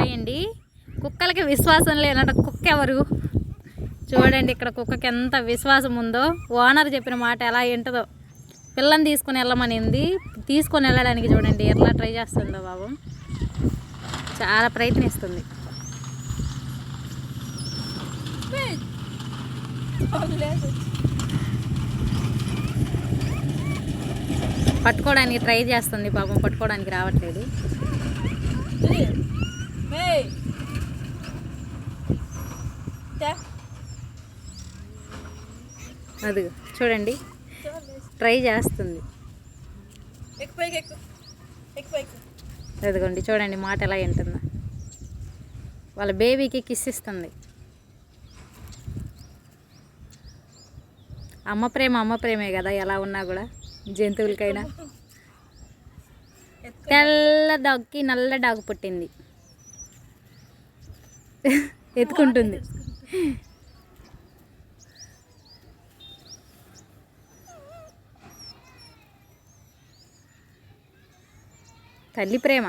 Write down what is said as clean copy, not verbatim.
అయ్యండి కుక్కలకి విశ్వాసం లేనట కుక్క ఎవరు చూడండి. ఇక్కడ కుక్కకి ఎంత విశ్వాసం ఉందో, ఓనర్ చెప్పిన మాట ఎలా వింటుందో. పిల్లని తీసుకొని వెళ్ళమనింది, తీసుకొని వెళ్ళడానికి చూడండి ఎట్లా ట్రై చేస్తుందో. బాబు చాలా ప్రయత్నిస్తుంది. పట్టుకోవడానికి ట్రై చేస్తుంది, పాపం పట్టుకోవడానికి రావట్లేదు. అది చూడండి ట్రై చేస్తుంది. అదిగోండి చూడండి మాట ఎలా వింటుందో. వాళ్ళ బేబీకి కిస్ ఇస్తుంది. అమ్మ ప్రేమే కదా ఎలా ఉన్నా కూడా జంతువులకైనా. తెల్ల డాగ్కి నల్ల డాగ్ పుట్టింది, ఎత్తుకుంటుంది. తల్లి ప్రేమ.